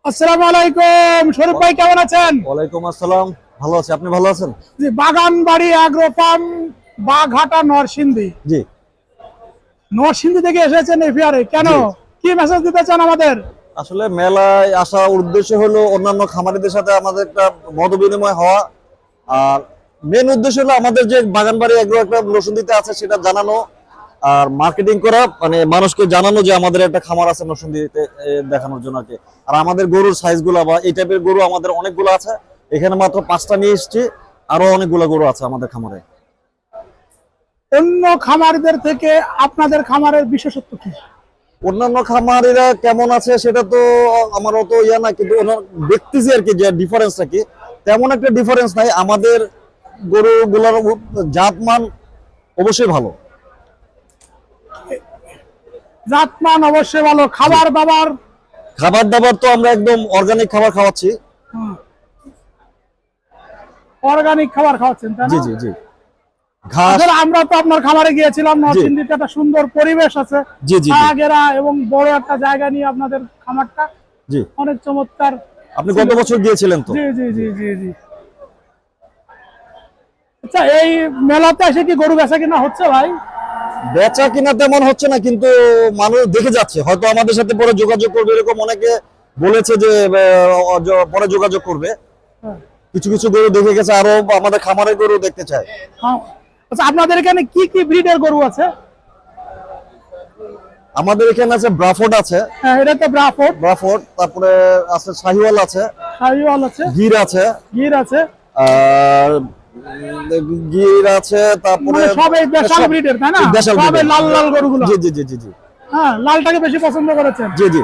আসসালামু আলাইকুম, শরীফ ভাই কেমন আছেন? ওয়ালাইকুম আসসালাম, ভালো আছি। আপনি ভালো আছেন? জি, বাগানবাড়ি অ্যাগ্রো ফার্ম, বাঘাটা, নরসিংদী। জি নরসিংদী থেকে এসেছেন এফিয়ারে কেন? জি। কি মেসেজ দিতে চান আমাদের? আসলে মেলায় আসার উদ্দেশ্য হলো অন্যান্য খামারিদের সাথে আমাদের একটা মত বিনিময় হওয়া, আর মেন উদ্দেশ্য হলো আমাদের যে বাগানবাড়ি এগ্রো একটা নরসিংদীতে আছে সেটা জানানো, আর মার্কেটিং করা, মানে মানুষকে জানানো যে আমাদের একটা খামার আছে নরসিংদীতে, দেখানোর জন্য আর কি। আর আমাদের গরুর সাইজগুলো বা এই টাইপের গরু আমাদের অনেকগুলো আছে। এখানে মাত্র 5টা নিয়ে এসেছি, আরো অনেকগুলো গরু আছে আমাদের খামারে। অন্য খামারদের থেকে আপনাদের খামারের বিশেষত্ব কি? অন্যান্য খামারিরা কেমন আছে সেটা তো আমার অত ইয়া না, কিন্তু দেখতেছি আর কি যে ডিফারেন্সটা কি। তেমন একটা ডিফারেন্স নাই, আমাদের গরুগুলোর জাতমান অবশ্যই ভালো। জাতমান অবশ্যই ভালো। খাবার দাবার? খাবার দাবার তো আমরা একদম অর্গানিক খাবার খাওয়াচ্ছি। অর্গানিক খাবার খাওয়াচ্ছেন, তাই না? জি জি জি। ঘাস। আসলে আমরা তো আপনার খামারে গিয়েছিলাম। নরসিংদীতে একটা সুন্দর পরিবেশ আছে, জি জি জি। ছায়াঘেরা এবং বড় একটা জায়গা নিয়ে আপনাদের খামারটা জি। অনেক চমৎকার। আপনি গত বছর গিয়েছিলেন তো? জি জি জি জি জি। আচ্ছা, এই মেলাতে এসে কি গরু বেচা কিনা হচ্ছে ভাই? বেচা কিনা তেমন হচ্ছে না, কিন্তু মানুষ দেখে যাচ্ছে, হয়তো আমাদের সাথে পরে যোগাযোগ করবে, এরকম অনেকে বলেছে যে পরে যোগাযোগ করবে। হ্যাঁ। কিছু কিছু গরু দেখে গেছে, আরো আমাদের খামারের গরু দেখতে চায়। হ্যাঁ। আচ্ছা, আপনাদের এখানে কি কি ব্রিডের গরু আছে? আমাদের এখানে আছে ব্রাফোর্ড আছে। হ্যাঁ, এটা তো ব্রাফোর্ড। ব্রাফোর্ড, তারপরে আছে শাহিওয়াল আছে, শাহিওয়াল আছে, গির আছে, গির আছে, আর গির আছে, তারপরে মানে সব এই দেশাল ব্রিডের, তাই না? দেশাল সব এই breed-এর। লাল লাল গরুগুলো। জি জি জি জি জি হ্যাঁ, লালটাকে বেশি পছন্দ করেছেন। জি জি।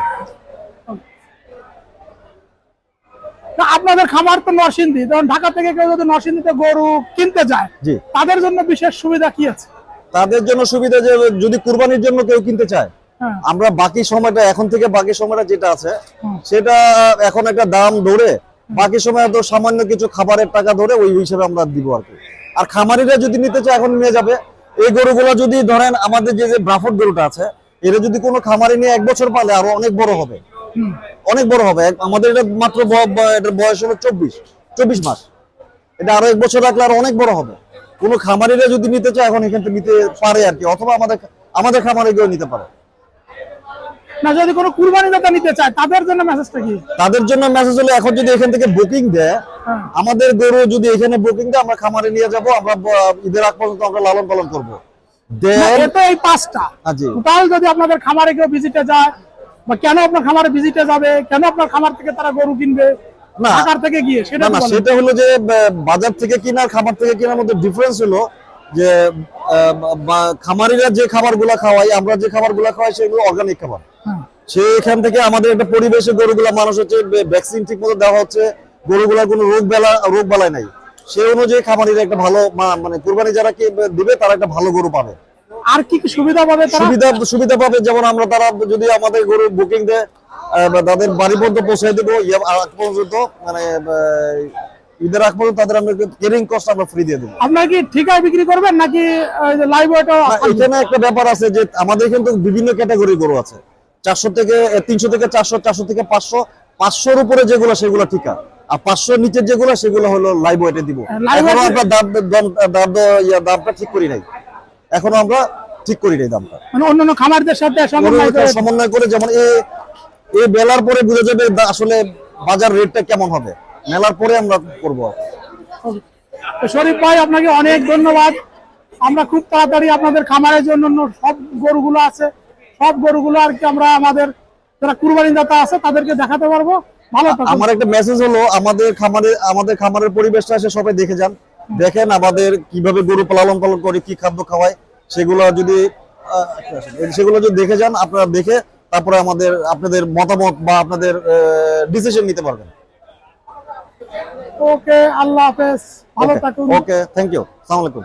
তা আপনাদের খামার তো নরসিংদী, যেমন ঢাকা থেকে কেউ যদি নরসিংদীতে গরু কিনতে যায়, জি। তাদের জন্য বিশেষ সুবিধা কি আছে? তাদের জন্য সুবিধা যে যদি কুরবানির জন্য কেউ কিনতে চায়, হ্যাঁ। আমরা বাকি সময়টা, এখন থেকে বাকি সময়টা যেটা আছে হুম। সেটা এখন একটা দাম ধরে, বাকি সময় তো সামান্য কিছু খাবারের টাকা ধরে ওই হিসেবে আমরা দিব আর কি। আর খামারিরা যদি নিতে চায় এখন নিয়ে যাবে। এই গরুগুলো যদি ধরেন আমাদের যে যে ব্রাফোর্ড গরুটা আছে, এরা যদি কোনো খামারি নিয়ে 1 বছর পালে আরো অনেক বড় হবে, অনেক বড় হবে। আমাদের এটা মাত্র এটার বয়স হলো 24 মাস। এটা আরো 1 বছর রাখলে আরো অনেক বড় হবে। কোনো খামারিরা যদি নিতে চায় এখন এখান থেকে নিতে পারে আর কি, অথবা আমাদের খামারে গিয়েও নিতে পারে। না, যদি কোনো কুরবানি দাতা নিতে চায় তাদের জন্য মেসেজটা কি? তাদের জন্য মেসেজ হলো, এখন যদি এখান থেকে বুকিং দেয়, হ্যাঁ। আমাদের গরু যদি এখানে বুকিং দেয়, আমরা খামারে নিয়ে যাব, আমরা ঈদের আগ পর্যন্ত আমরা লালন পালন করবো। এতে এই 5টা জি। টোটাল যদি আপনাদের খামারে কেউ ভিজিটে যায়, বা কেন আপনার খামারে ভিজিটে যাবে, কেন আপনার খামার থেকে তারা গরু কিনবে না, ঢাকার থেকে গিয়ে, সেটা না বলেন। সেটা হলো যে বাজার থেকে কিনার খামার থেকে কেনার মধ্যে ডিফারেন্স হলো যে খামারিরা যে খাবারগুলো খাওয়াই, আমরা যে খাবারগুলো খাওয়াই সেগুলো অর্গানিক খাবার। হ্যাঁ। সেখান থেকে আমাদের একটা পরিবেশে গরুগুলা, মানুষ হচ্ছে ভ্যাকসিন ঠিক মতো দেওয়া হচ্ছে, গরুগুলার কোনো রোগ বালাই নাই। সেই অনুযায়ী খামারিরা একটা ভালো, মানে কুরবানি যারা কি দিবে তারা একটা ভালো গরু পাবে। আর কি কি সুবিধা পাবে তারা? সুবিধা পাবে, যেমন আমরা তারা যদি আমাদের গরু বুকিং দেয়, তাদের বাড়ি পর্যন্ত পৌঁছে দেবো আগ পর্যন্ত, মানে ঈদের আগ পর্যন্ত তাদের আমরা কেরিং কস্ট আমরা ফ্রি দিয়ে দেবো। আপনারা কি ঠিকায় বিক্রি করবেন নাকি লাইভ ওয়েটও? এখানে একটা ব্যাপার আছে যে আমাদের কিন্তু বিভিন্ন ক্যাটাগরি গরু আছে, 300 থেকে 400, 400 থেকে 500, 500-র উপরে যেগুলো সেগুলো ঠিকা, আর 500-র নিচের যেগুলো সেগুলো হলো লাইভ ওয়েটে দিব। এখনো আমরা দামটা ঠিক করি নাই, এখনো আমরা ঠিক করি নাই দামটা, মানে অন্যান্য খামারদের সাথে সমন্বয় করে। যেমন এই মেলার পরে বোঝা যাবে আসলে বাজার রেটটা কেমন হবে, মেলার পরে আমরা করব। শরীফ ভাই, আপনাকে অনেক ধন্যবাদ। আমরা খুব তাড়াতাড়ি আপনাদের খামারের জন্য সব গরুগুলো আছে, সব গরুগুলো আর কি আমরা আমাদের যারা কুরবানি দাতা আছে তাদেরকে দেখাতে পারবো। ভালো থাকুন। আমার একটা মেসেজ হলো, আমাদের খামারের পরিবেশটা এসে সবাই দেখে যান, দেখেন আমাদের কিভাবে গরু লালন পালন করে, কি খাদ্য খাওয়ায়, সেগুলো যদি দেখে যান, আপনারা দেখে তারপরে আপনাদের মতামত বা আপনাদের ডিসিশন নিতে পারবেন। ওকে, আল্লাহ হাফেজ, ভালো থাকুন। ওকে, থ্যাংক ইউ, আসসালামু আলাইকুম।